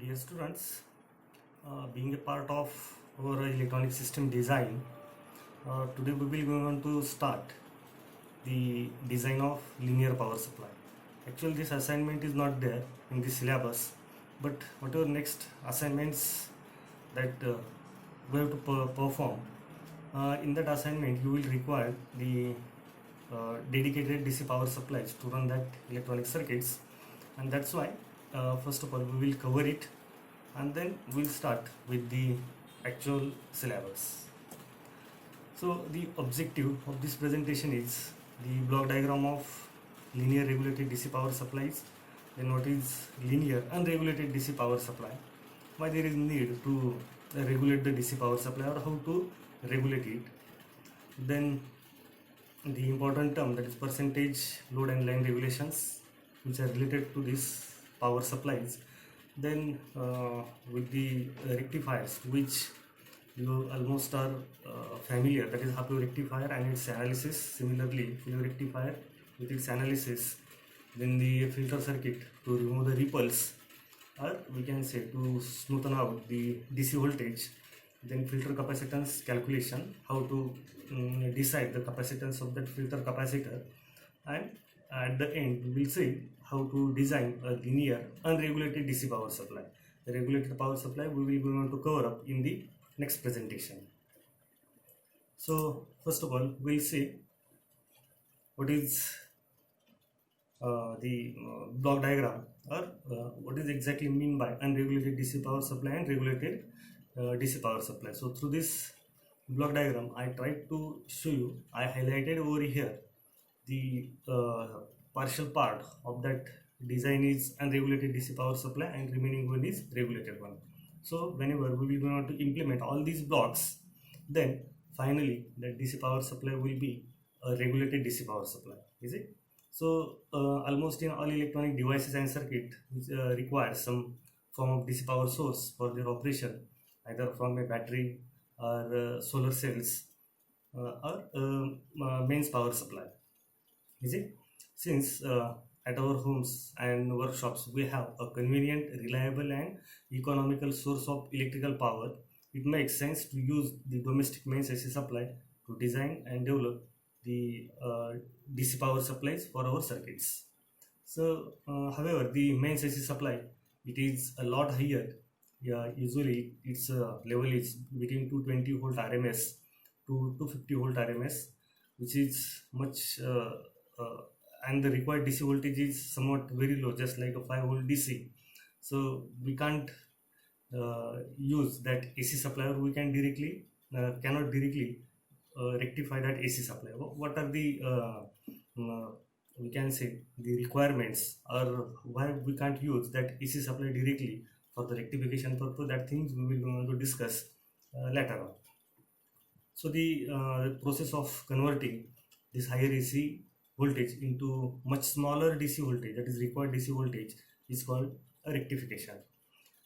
Dear students, being a part of our electronic system design, today we will go on to start the design of linear power supply. Actually, this assignment is not there in the syllabus, but whatever next assignments that we have to perform, in that assignment you will require the dedicated DC power supplies to run that electronic circuits, and that's why first of all we will cover it and then we'll start with the actual syllabus. So the objective of this presentation is the block diagram of linear regulated DC power supplies, then what is linear unregulated DC power supply, why there is need to regulate the DC power supply or how to regulate it, then the important term, that is percentage load and line regulations, which are related to this power supplies, then with the rectifiers, which you almost are familiar, that is Hapio rectifier and its analysis. Similarly, Filio rectifier with its analysis, then the filter circuit to remove the ripples, or we can say to smoothen out the DC voltage, then filter capacitance calculation, how to decide the capacitance of that filter capacitor, and at the end we will see how to design a linear unregulated DC power supply. The regulated power supply we will go on to cover up in the next presentation. So first of all we'll see what is the block diagram, or what is exactly mean by unregulated DC power supply and regulated DC power supply. So through this block diagram I tried to show you, I highlighted over here the partial part of that design is unregulated DC power supply and remaining one is regulated one. So whenever we will going to implement all these blocks, then finally the DC power supply will be a regulated DC power supply, is it? So almost in all electronic devices and circuit which require some form of DC power source for their operation, either from a battery or solar cells or mains power supply, is it? Since at our homes and workshops we have a convenient, reliable and economical source of electrical power, it makes sense to use the domestic mains AC supply to design and develop the DC power supplies for our circuits. So however, the mains AC supply, it is a lot higher. Yeah, usually its level is between 220 volt RMS to 250 volt RMS, which is much and the required DC voltage is somewhat very low, just like a 5 volt DC. So we can't use that AC supply, or we can directly cannot directly rectify that AC supply. What are the we can say the requirements, or why we can't use that AC supply directly for the rectification purpose? That things we will going to discuss later on. So the process of converting this higher AC voltage into much smaller DC voltage, that is required DC voltage, is called a rectification.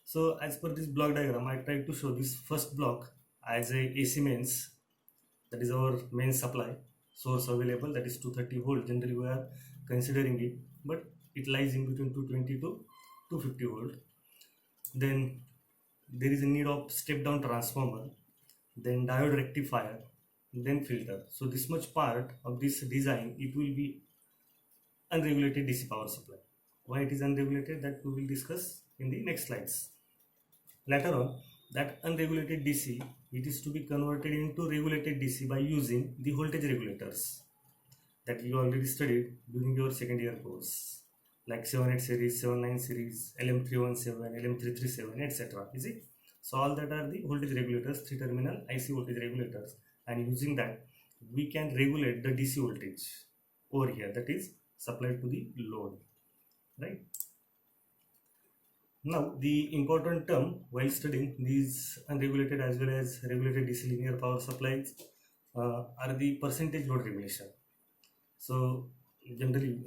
So as per this block diagram, I tried to show this first block as a AC mains, that is our main supply source available, that is 230 volt. Generally we are considering it, but it lies in between 220 to 250 volt. Then there is a need of step down transformer, then diode rectifier, then filter. So this much part of this design, it will be unregulated DC power supply. Why it is unregulated, that we will discuss in the next slides. Later on, that unregulated DC, it is to be converted into regulated DC by using the voltage regulators that you already studied during your second year course, like 78 series, 79 series, LM317, LM337, etc. Is it? So all that are the voltage regulators, 3-terminal IC voltage regulators, and using that we can regulate the DC voltage over here, that is supplied to the load, right? Now the important term while studying these unregulated as well as regulated DC linear power supplies are the percentage load regulation. So generally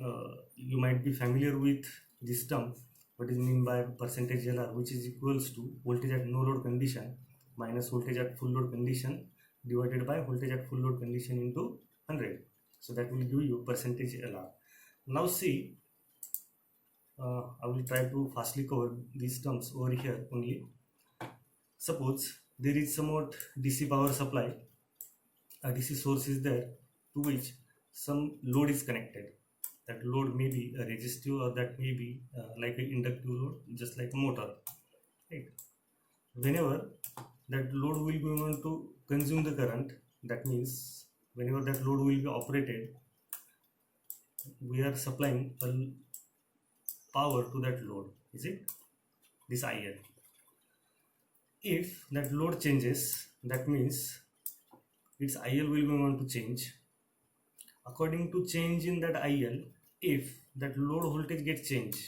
you might be familiar with this term, what is mean by percentage LR, which is equals to voltage at no load condition minus voltage at full load condition divided by voltage at full load condition into 100. So that will give you percentage LR. Now see, I will try to fastly cover these terms over here only. Suppose there is somewhat DC power supply, a DC source is there to which some load is connected. That load may be a resistive or that may be like an inductive load, just like a motor. Right? Whenever that load will be going to consume the current, that means whenever that load will be operated, we are supplying a power to that load, is it? This IL. If that load changes, that means its IL will be going to change. According to change in that IL, if that load voltage gets changed,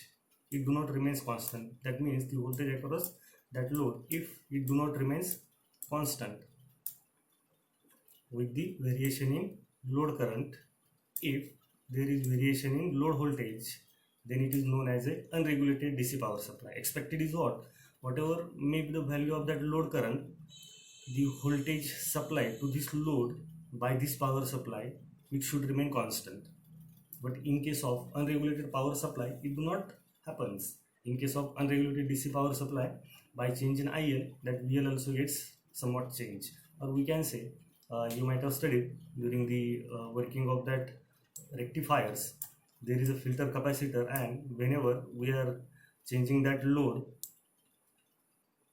it do not remains constant. That means the voltage across that load, if it do not remains constant with the variation in load current, if there is variation in load voltage, then it is known as a unregulated DC power supply. Expected is what? Whatever may be the value of that load current, the voltage supplied to this load by this power supply, it should remain constant. But in case of unregulated power supply, it do not happens. In case of unregulated DC power supply, by change in IL, that VL also gets somewhat changed. Or we can say, you might have studied during the working of that rectifiers, there is a filter capacitor, and whenever we are changing that load,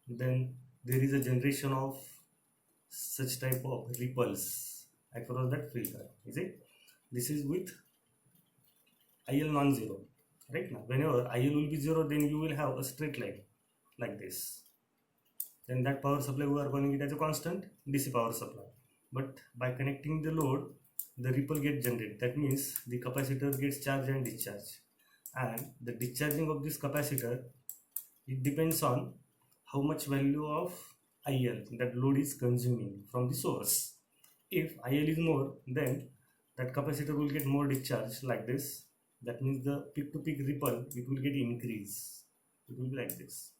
then there is a generation of such type of ripples across that filter, is it? This is with IL non-zero. Right now, whenever IL will be 0, then you will have a straight line like this. Then that power supply, we are calling it as a constant DC power supply. But by connecting the load, the ripple gets generated. That means the capacitor gets charged and discharged. And the discharging of this capacitor, it depends on how much value of IL that load is consuming from the source. If IL is more, then that capacitor will get more discharge like this. That means the peak to peak ripple, it will get increase. It will be like this.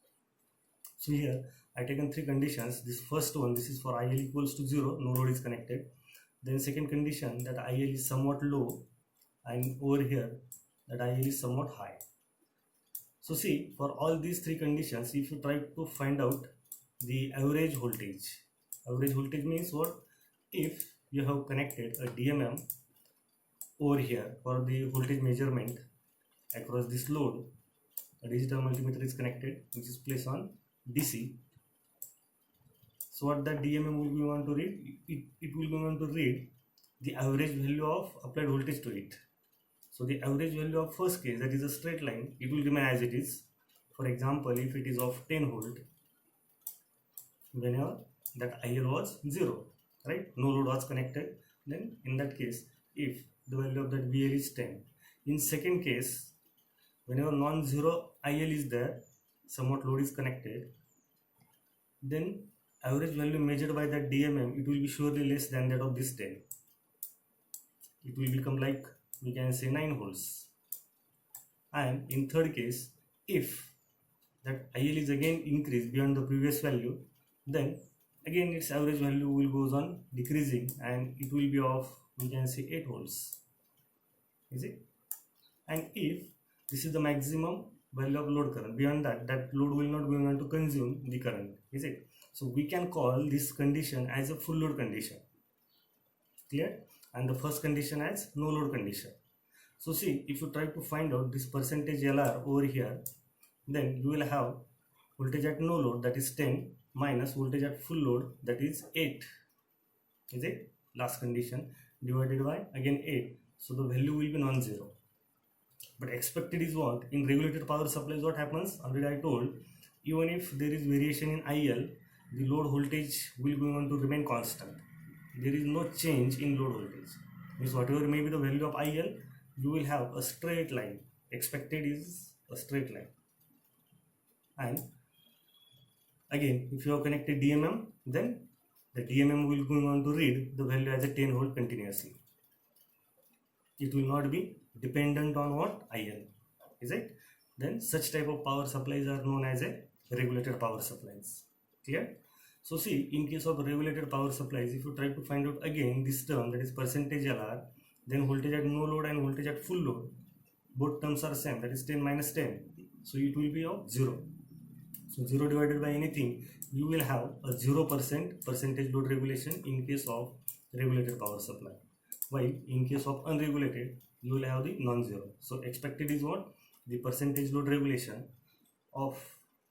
So here I taken three conditions. This first one, this is for IL equals to 0, no load is connected. Then second condition, that IL is somewhat low, and over here that IL is somewhat high. So see, for all these three conditions, if you try to find out the average voltage means what? If you have connected a DMM over here for the voltage measurement across this load, a digital multimeter is connected, which is placed on DC. So what that DMM will be want to read? It will be want to read the average value of applied voltage to it. So the average value of first case, that is a straight line, it will remain as it is. For example, if it is of 10 volt, whenever that IL was 0, right? No load was connected, then in that case, if the value of that VL is 10. In second case, whenever non-zero IL is there, somewhat load is connected, then average value measured by that DMM, it will be surely less than that of this 10. It will become like, we can say 9 volts. And in third case, if that IL is again increased beyond the previous value, then again its average value will goes on decreasing, and it will be of, we can say 8 volts, is it? And if this is the maximum value of load current, beyond that, that load will not be able to consume the current, is it? So we can call this condition as a full load condition. Clear? And the first condition as no load condition. So see, if you try to find out this percentage LR over here, then you will have voltage at no load, that is 10, minus voltage at full load, that is 8, is it? Last condition, divided by again 8. So the value will be non-zero. But expected is what? In regulated power supplies, what happens? Already I told, even if there is variation in IL, the load voltage will be going to remain constant. There is no change in load voltage. Means whatever may be the value of IL, you will have a straight line. Expected is a straight line. And again, if you have connected DMM, then the DMM will go on to read the value as a 10 volt continuously. It will not be dependent on what? IL, is it? Then such type of power supplies are known as a regulated power supplies. Clear? So see, in case of regulated power supplies, if you try to find out again this term, that is percentage LR, then voltage at no load and voltage at full load, both terms are same, that is 10 minus 10, so it will be of 0. So 0 divided by anything, you will have a 0% percentage load regulation in case of regulated power supply, while in case of unregulated you will have the non-zero. So expected is what? The percentage load regulation of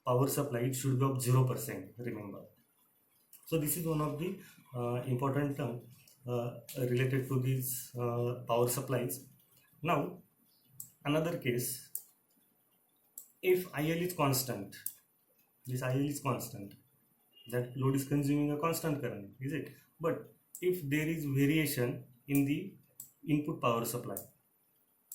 power supply, it should be of 0%, remember. So this is one of the important term related to these power supplies. Now another case, if IL is constant, this IL is constant, that load is consuming a constant current, is it? But if there is variation in the input power supply,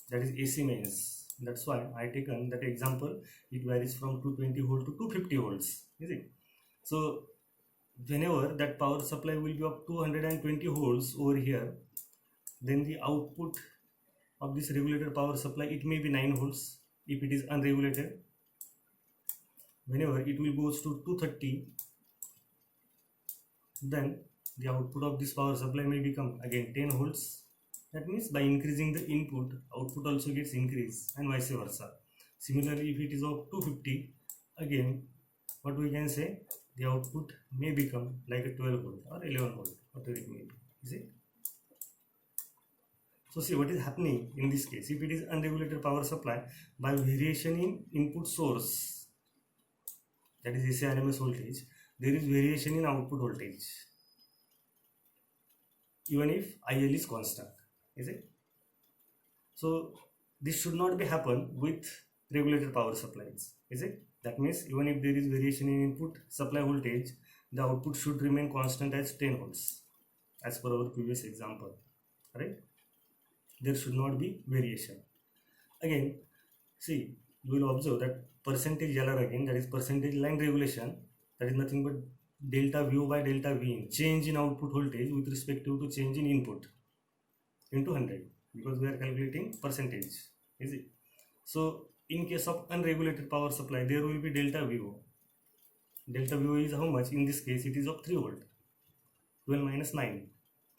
that is AC mains, that's why I taken that example, it varies from 220 volt to 250 volts, is it? So whenever that power supply will be of 220 volts over here, then the output of this regulated power supply, it may be 9 volts if it is unregulated. Whenever it will goes to 230, then the output of this power supply may become again 10 volts. That means by increasing the input, output also gets increased, and vice versa. Similarly, if it is of 250, again what we can say, the output may become like a 12 volt or 11 volt, whatever it may be, is it? So see what is happening in this case. If it is unregulated power supply, by variation in input source, that is AC RMS voltage, there is variation in output voltage, even if IL is constant, is it? So this should not be happen with regulated power supplies, is it? That means even if there is variation in input supply voltage, the output should remain constant as 10 volts, as per our previous example, right? There should not be variation. Again, see, you will observe that percentage LR again, that is percentage line regulation, that is nothing but delta VO by delta V in, change in output voltage with respect to change in input, into 100, because we are calculating percentage, is it? So in case of unregulated power supply, there will be delta VO. Delta VO is how much? In this case it is of 3 volt, 12 minus 9,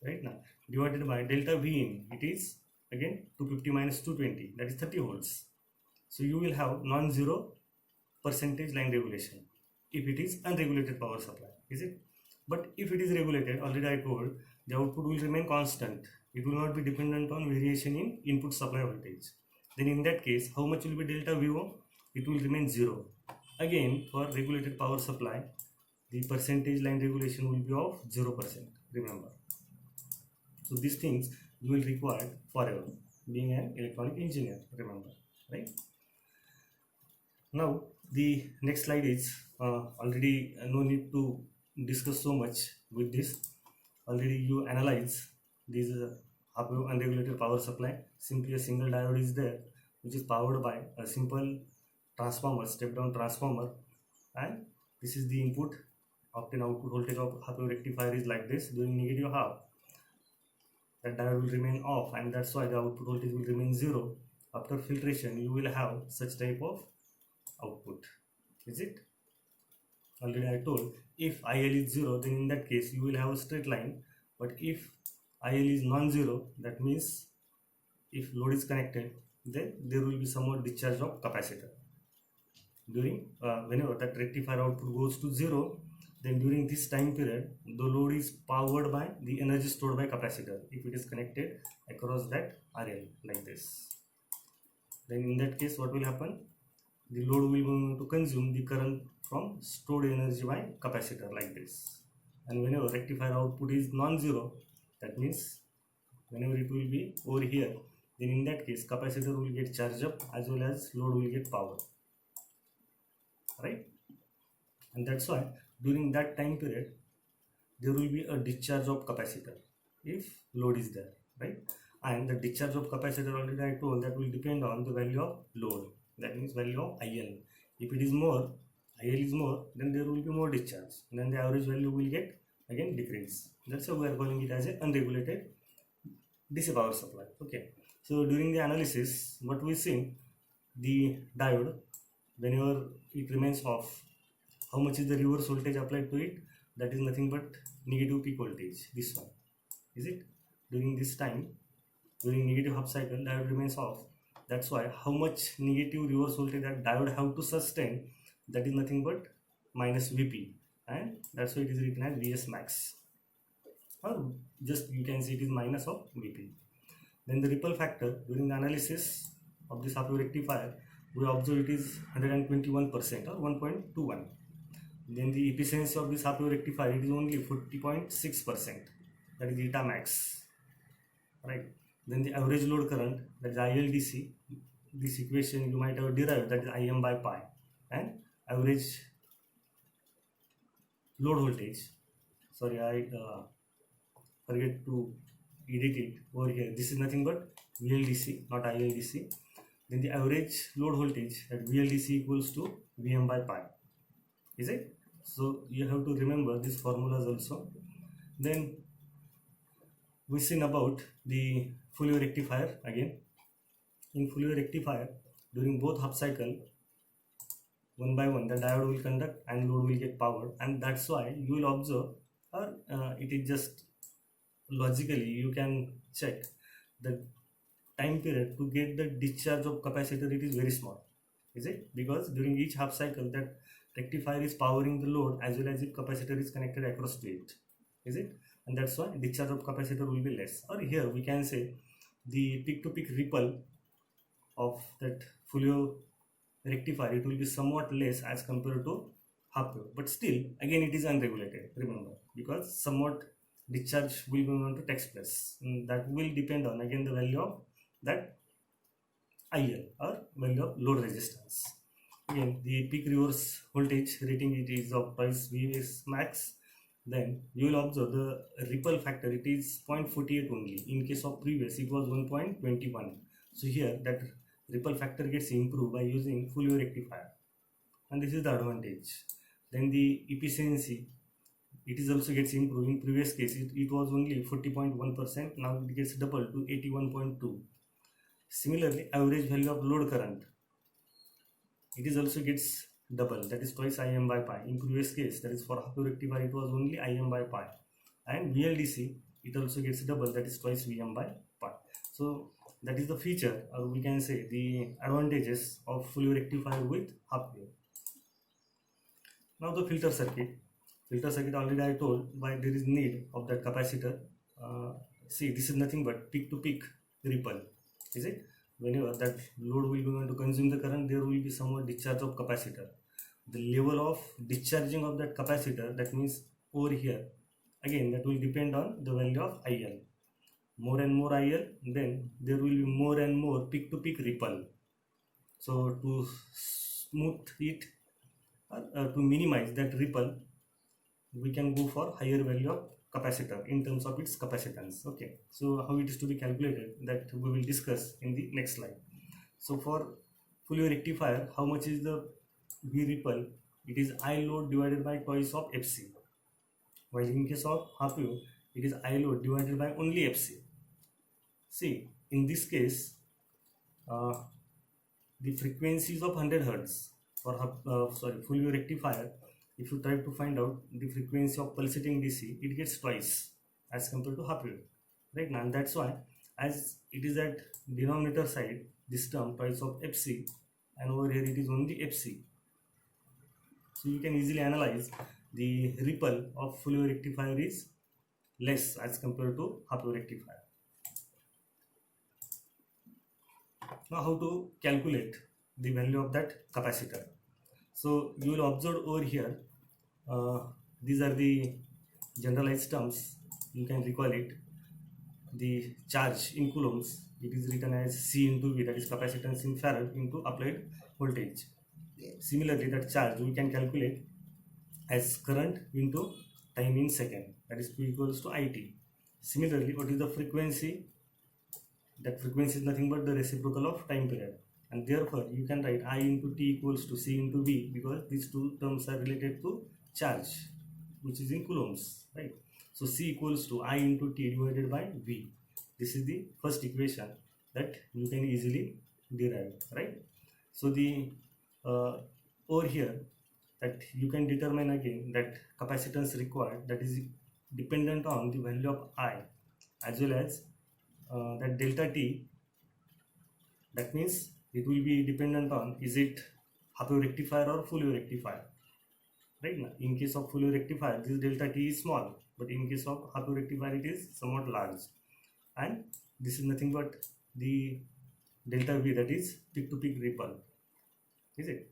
right? Now divided by delta V in, it is again 250 minus 220, that is 30 volts. So you will have non-zero percentage line regulation if it is unregulated power supply, is it? But if it is regulated, already I told, the output will remain constant. It will not be dependent on variation in input supply voltage. Then in that case, how much will be delta VO? It will remain 0. Again, for regulated power supply, the percentage line regulation will be of 0%, remember. So these things you will require forever, being an electronic engineer, remember, right? Now the next slide is already no need to discuss so much with this. Already you analyze this unregulated power supply. Simply a single diode is there, which is powered by a simple transformer, step down transformer, and this is the input. Obtain output voltage of half wave rectifier is like this. During negative half, that diode will remain off, and that's why the output voltage will remain 0. After filtration, you will have such type of output, is it? Already I told, if IL is 0, then in that case you will have a straight line. But if IL is non-zero, that means if load is connected, then there will be somewhat discharge of capacitor. During whenever that rectifier output goes to 0, then during this time period the load is powered by the energy stored by capacitor if it is connected across that RL like this. Then in that case what will happen? The load will going to consume the current from stored energy by capacitor like this. And whenever rectifier output is non-zero, that means whenever it will be over here, then in that case capacitor will get charged up as well as load will get power, right? And that's why during that time period there will be a discharge of capacitor if load is there, right? And the discharge of capacitor, already I told, that will depend on the value of load, that means value of IL. If it is more, IL is more, then there will be more discharge, and then the average value will get again decrease. That's why we are calling it as an unregulated DC power supply. Okay, so during the analysis, what we see, the diode, whenever it remains off, how much is the reverse voltage applied to it? That is nothing but negative peak voltage, this one, is it? During this time, during negative half cycle, diode remains off. That's why how much negative reverse voltage that diode have to sustain, that is nothing but minus Vp, and that's why it is written as Vs max, or just you can see it is minus of Vp. Then the ripple factor during the analysis of this half-wave rectifier, we observe it is 121% or 1.21. Then the efficiency of this half-wave rectifier, it is only 40.6%, that is eta max, right? Then the average load current, that is ILDC, this equation you might have derived, that is Im by pi, and average load voltage, sorry I forget to edit it over here, this is nothing but VLDC, not ILDC. Then the average load voltage at VLDC equals to Vm by pi, is it? So you have to remember these formulas also. Then we seen about the Fourier rectifier again. In Fourier rectifier, during both half cycle, one by one the diode will conduct and load will get powered, and that's why you will observe, or it is just logically you can check the time period to get the discharge of capacitor, it is very small, is it? Because during each half cycle that rectifier is powering the load as well as if capacitor is connected across to it, is it? And that's why discharge of capacitor will be less. Or here we can say the peak to peak ripple of that Fourier rectifier, it will be somewhat less as compared to half wave, but still again it is unregulated, remember, because somewhat discharge will be going to take place, and that will depend on again the value of that IL or value of load resistance. Again the peak reverse voltage rating, it is of twice Vs max. Then you will observe the ripple factor, it is 0.48 only. In case of previous it was 1.21. So here that ripple factor gets improved by using Fourier rectifier, and this is the advantage. Then the efficiency, it is also gets improved. In previous case it was only 40.1%, now it gets doubled to 81.2. Similarly average value of load current, it is also gets double, that is twice Im by pi. In previous case, that is for half-wave rectifier, it was only Im by pi, and VLDC it also gets double, that is twice Vm by pi. So that is the feature, or we can say the advantages of Fourier rectifier with half-wave. Now the filter circuit already I told why there is need of that capacitor. See, this is nothing but peak to peak ripple, is it? Whenever that load will be going to consume the current, there will be somewhat discharge of capacitor. The level of discharging of that capacitor, that means over here, again that will depend on the value of IL. More and more IL, then there will be more and more peak to peak ripple. So to smooth it, to minimize that ripple, we can go for higher value of capacitor in terms of its capacitance. Okay, so how it is to be calculated, that we will discuss in the next slide. So for Fourier rectifier, how much is the V ripple? It is I load divided by twice of Fc, while in case of half wave it is I load divided by only Fc. See, in this case the frequencies of 100 Hz for Fourier rectifier, if you try to find out the frequency of pulsating DC, it gets twice as compared to half wave, right? And that's why, as it is at denominator side, this term twice of Fc, and over here it is only Fc. So you can easily analyze the ripple of Fourier rectifier is less as compared to half wave rectifier. Now how to calculate the value of that capacitor? So you will observe over here, these are the generalized terms, you can recall it. The charge in coulombs, it is written as C into V, that is capacitance in farad into applied voltage. Similarly, that charge we can calculate as current into time in second, that is Q equals to IT. Similarly, what is the frequency? That frequency is nothing but the reciprocal of time period, and therefore you can write I into T equals to C into V, because these two terms are related to charge, which is in coulombs, right? So C equals to I into T divided by V. This is the first equation that you can easily derive, right? So the over here, that you can determine again that capacitance required, that is dependent on the value of I, as well as that delta T That means it will be dependent on is it half wave rectifier or full wave rectifier. Right now, in case of full wave rectifier, this delta t is small, but in case of half wave rectifier, it is somewhat large. And this is nothing but the delta v, that is peak to peak ripple, is it?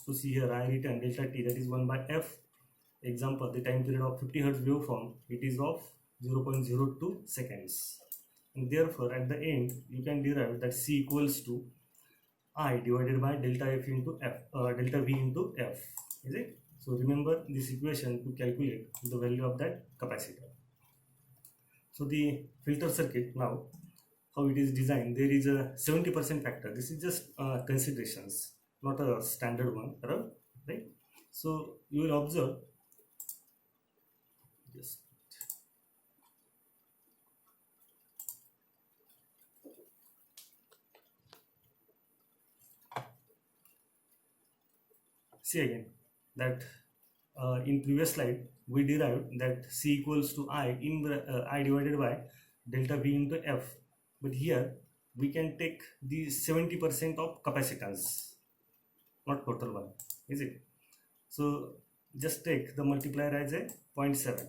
So see here, I written delta t, that is 1 by f. Example, the time period of 50 Hz waveform, it is of 0.02 seconds. And therefore, at the end, you can derive that C equals to I divided by delta f into f, delta v into f, is it? So remember this equation to calculate the value of that capacitor. So the filter circuit now, how it is designed, there is a 70% factor. This is just considerations, not a standard one, right? So you will observe, just see again that in previous slide we derived that C equals to I I divided by delta V into F, but here we can take the 70% of capacitance, not total one, is it? So just take the multiplier as a 0.7.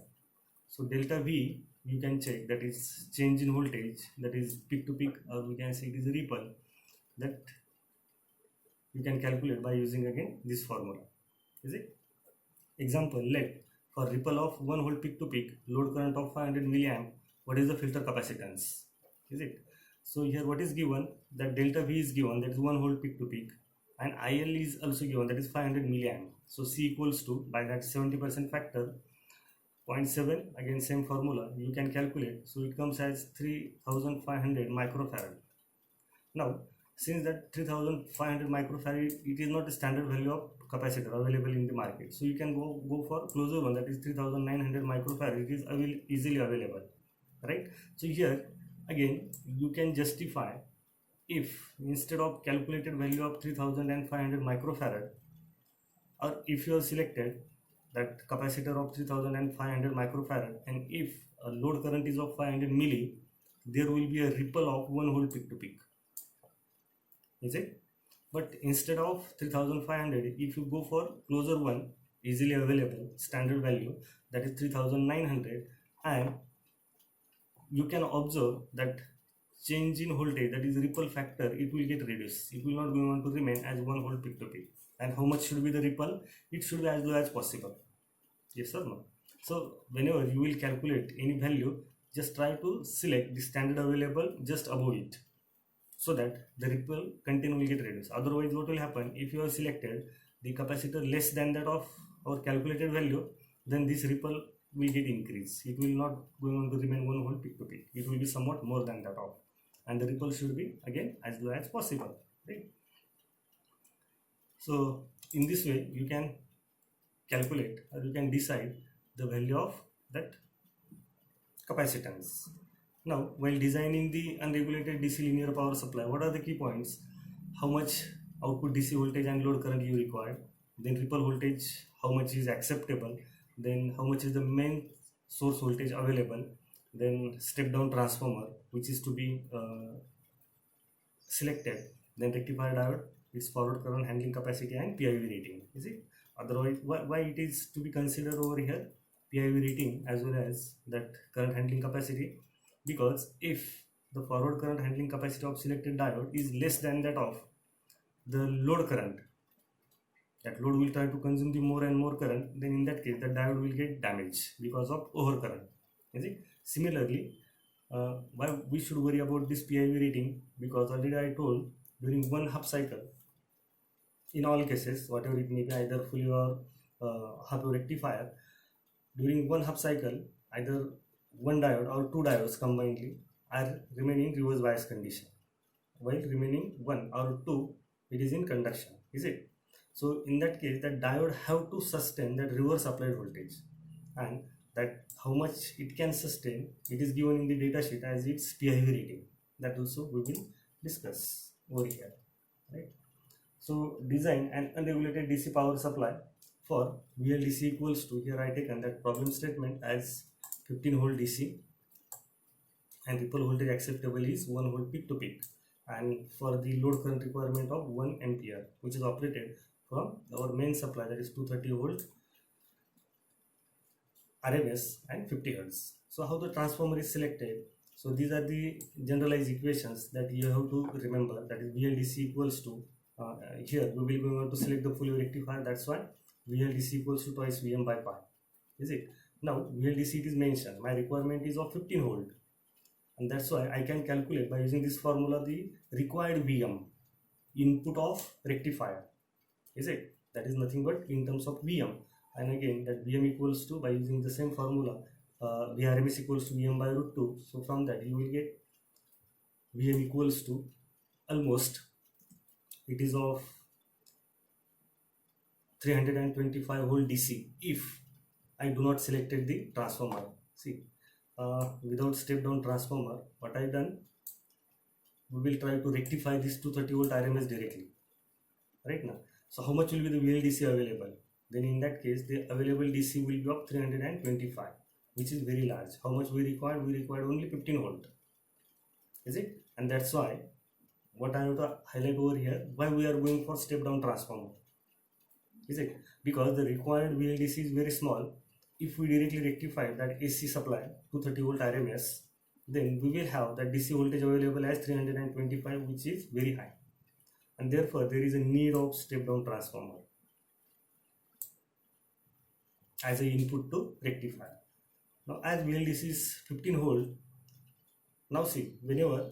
So delta V you can check, that is change in voltage, that is peak to peak, or we can say it is ripple, that you can calculate by using again this formula, is it? Example, let for ripple of 1 volt peak to peak, load current of 500 milliamp, what is the filter capacitance, is it? So here what is given, that delta V is given, that is 1 volt peak to peak, and IL is also given, that is 500 milliamp. So C equals to, by that 70% factor, 0.7, again same formula you can calculate, so it comes as 3500 microfarad. Now since that 3500 microfarad, it is not a standard value of capacitor available in the market, so you can go for closer one, that is 3900 microfarad. It is easily available, right? So here again you can justify, if instead of calculated value of 3500 microfarad, or if you have selected that capacitor of 3500 microfarad, and if a load current is of 500 milli, there will be a ripple of 1 volt peak to peak, is it? But instead of 3500, if you go for closer one, easily available standard value, that is 3900, and you can observe that change in voltage, that is ripple factor, it will get reduced. It will not go on to remain as 1 volt peak to peak. And how much should be the ripple? It should be as low as possible. Yes or no? So whenever you will calculate any value, just try to select the standard available just above it, so that the ripple content will get reduced. Otherwise, what will happen, if you have selected the capacitor less than that of our calculated value, then this ripple will get increased. It will not going on to remain 1 volt peak to peak. It will be somewhat more than that of, and the ripple should be again as low as possible, right? So in this way you can calculate, or you can decide the value of that capacitance. Now, while designing the unregulated DC linear power supply, what are the key points? How much output DC voltage and load current you require, then ripple voltage, how much is acceptable, then how much is the main source voltage available, then step down transformer which is to be selected, then rectifier diode, its forward current handling capacity, and PIV rating, is it? Otherwise, why it is to be considered over here, PIV rating as well as that current handling capacity? Because if the forward current handling capacity of selected diode is less than that of the load current, that load will try to consume the more and more current, then in that case the diode will get damaged because of overcurrent, is it? Similarly, why we should worry about this PIV rating? Because already I told, during one half cycle, in all cases, whatever it may be, either fully or half wave rectifier, during one half cycle, either one diode or two diodes combinedly are remaining reverse bias condition, while remaining one or two, it is in conduction, is it? So in that case, that diode have to sustain that reverse applied voltage, and that how much it can sustain, it is given in the data sheet as its PIV rating. That also we will discuss over here, right? So design an unregulated DC power supply for VLDC equals to, here I taken that problem statement as 15 volt DC, and ripple voltage acceptable is 1 volt peak to peak. and for the load current requirement of 1 ampere, which is operated from our main supply, that is 230 volt RMS and 50 Hz. So how the transformer is selected? So these are the generalized equations that you have to remember. That is VLDC equals to, here we will going to select the fully rectifier. That's why VLDC equals to twice Vm by pi. Is it? Now VLDC it is mentioned. My requirement is of 15 volt. And that's why I can calculate by using this formula the required Vm, input of rectifier. Is it? That is nothing but in terms of Vm. And again that Vm equals to, by using the same formula, Vrms equals to Vm by root 2. So from that you will get Vm equals to almost, it is of 325 volt DC if I do not selected the transformer. See, without step down transformer, what I done, we will try to rectify this 230 volt RMS directly right now. So how much will be the VLDC available? Then in that case the available DC will be of 325, which is very large. How much we require? We require only 15 volt. Is it? And that's why what I have to highlight over here, why we are going for step down transformer. Is it? Because the required VLDC is very small. If we directly rectify that AC supply 230 volt RMS, then we will have that DC voltage available as 325, which is very high, and therefore there is a need of step down transformer as a input to rectifier. Now as VLDC is 15 volt, now see, whenever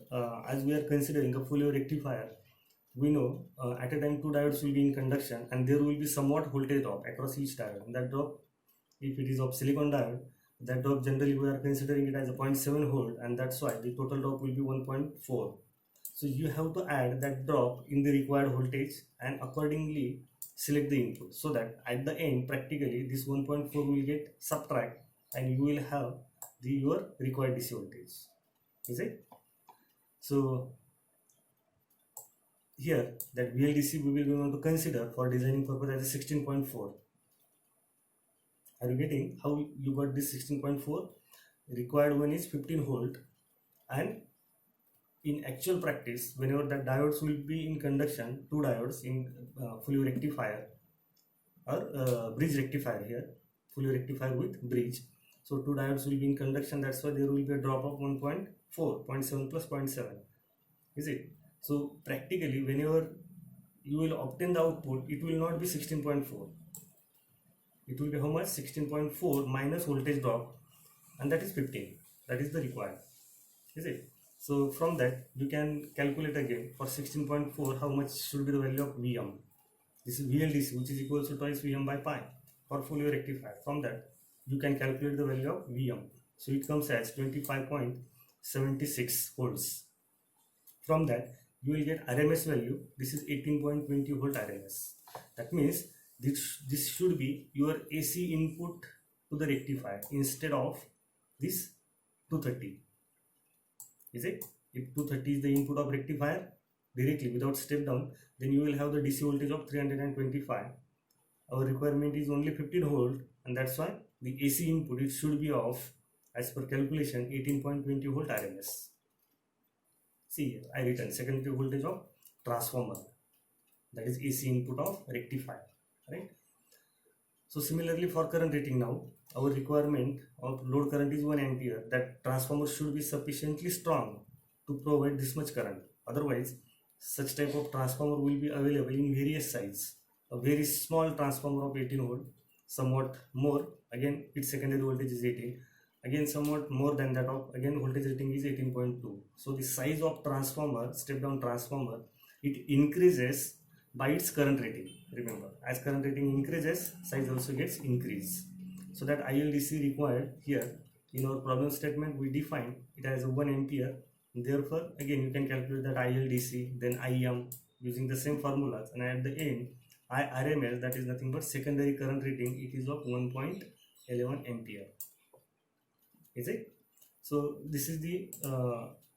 as we are considering a fully rectifier, we know at a time two diodes will be in conduction and there will be somewhat voltage drop across each diode. And that drop, if it is of silicon diode, that drop generally we are considering it as a 0.7 volt, and that's why the total drop will be 1.4. So you have to add that drop in the required voltage and accordingly select the input, so that at the end practically this 1.4 will get subtract and you will have your required DC voltage. Is it? So here that VLDC we will going to consider for designing purpose as a 16.4. Are you getting how you got this 16.4? Required one is 15 volt, and in actual practice, whenever the diodes will be in conduction, two diodes in fully rectifier or bridge rectifier here, fully rectifier with bridge. So two diodes will be in conduction. That's why there will be a drop of 1.4, 0.7 plus 0.7. Is it? So practically, whenever you will obtain the output, it will not be 16.4. It will be how much? 16.4 minus voltage drop, and that is 15. That is the required. Is it? So from that you can calculate again for 16.4 how much should be the value of Vm. This is VLDC, which is equal to twice Vm by pi for fully rectified. From that you can calculate the value of Vm. So it comes as 25.76 volts. From that you will get RMS value. This is 18.20 volt RMS. That means this should be your AC input to the rectifier instead of this 230. Is it? If 230 is the input of rectifier directly without step down, then you will have the DC voltage of 325. Our requirement is only 15 volt, and that's why the AC input it should be of, as per calculation, 18.20 volt RMS. See here, I written secondary voltage of transformer, that is AC input of rectifier, right? So similarly for current rating, now our requirement of load current is 1 ampere. That transformer should be sufficiently strong to provide this much current. Otherwise such type of transformer will be available in various sizes. A very small transformer of 18 volt, somewhat more, again its secondary voltage is 18, again somewhat more than that of, again voltage rating is 18.2. So the size of transformer, step down transformer, it increases by its current rating. Remember, as current rating increases, size also gets increased. So that ILDC required here in our problem statement we define it as a 1 ampere. Therefore again you can calculate that ILDC, then IM using the same formulas, and at the end IRMS, that is nothing but secondary current rating, it is of 1.11 ampere. Is it? So this is the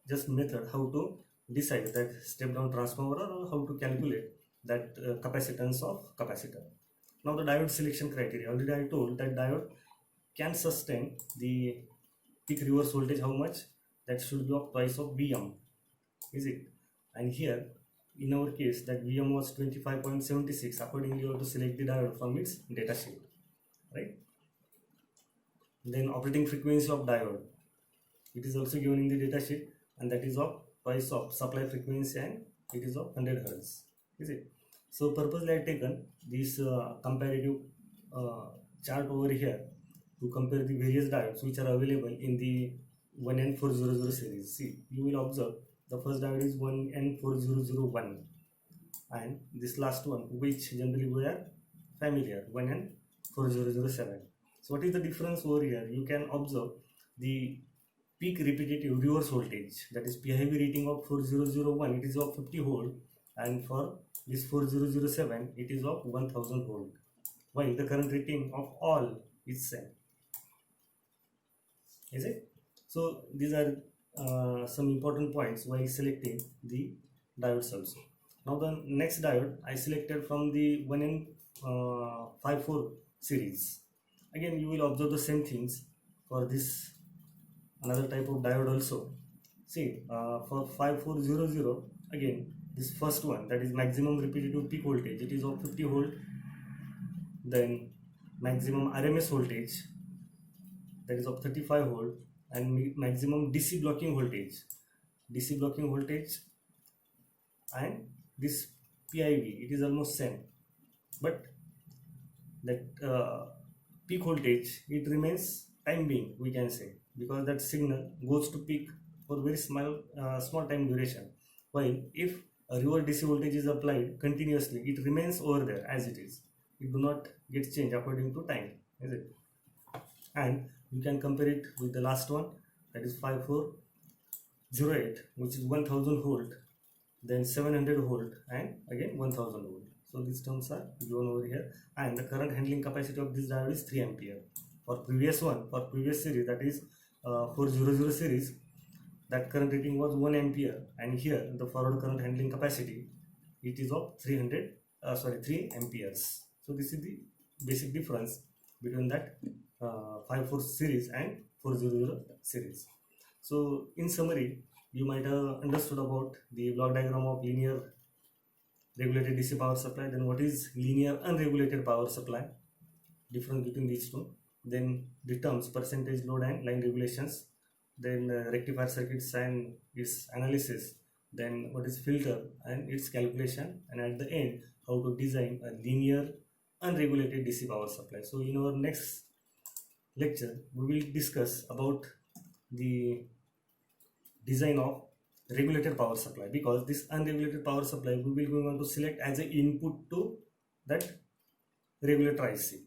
just method how to decide that step down transformer, or how to calculate that capacitance of capacitor. Now the diode selection criteria. Already I told that diode can sustain the peak reverse voltage how much? That should be of twice of Vm. Is it? and here in our case that VM was 25.76. Accordingly you have to select the diode from its data sheet, right? Then operating frequency of diode, it is also given in the data sheet, and that is of twice of supply frequency, and it is of 100 Hz, is it? So purposely I have taken this comparative chart over here to compare the various diodes which are available in the 1N4000 series. See, you will observe the first diode is 1N4001, and this last one which generally we are familiar, 1N4007. So what is the difference over here? You can observe the peak repetitive reverse voltage, that is PIV rating of 4001, it is of 50 volt, and for this 4007 it is of 1000 volt, while the current rating of all is same, is it? So these are some important points while selecting the diodes also. Now the next diode I selected from the 1N54 series. Again you will observe the same things for this another type of diode also. See, for 5400, again this first one, that is maximum repetitive peak voltage, it is of 50 volt. Then maximum RMS voltage, that is of 35 volt, and maximum DC blocking voltage, and this PIV, it is almost same, but that peak voltage, it remains time being, we can say, because that signal goes to peak for very small time duration, while if a reverse DC voltage is applied continuously, it remains over there as it is, it do not get changed according to time, is it? And you can compare it with the last one, that is 5408, which is 1000 volt, then 700 volt, and again 1000 volt. So these terms are given over here, and the current handling capacity of this diode is 3 ampere. For previous series, that is 400 series, that current rating was 1 ampere, and here the forward current handling capacity, it is of 3 amperes. So this is the basic difference between that 54 series and 400 series. So in summary, you might have understood about the block diagram of linear regulated DC power supply, then what is linear unregulated power supply, difference between these two, then the terms percentage load and line regulations, then rectifier circuits and its analysis, then what is filter and its calculation, and at the end how to design a linear unregulated DC power supply. So in our next lecture we will discuss about the design of regulated power supply, because this unregulated power supply we will going on to select as an input to that regulator IC.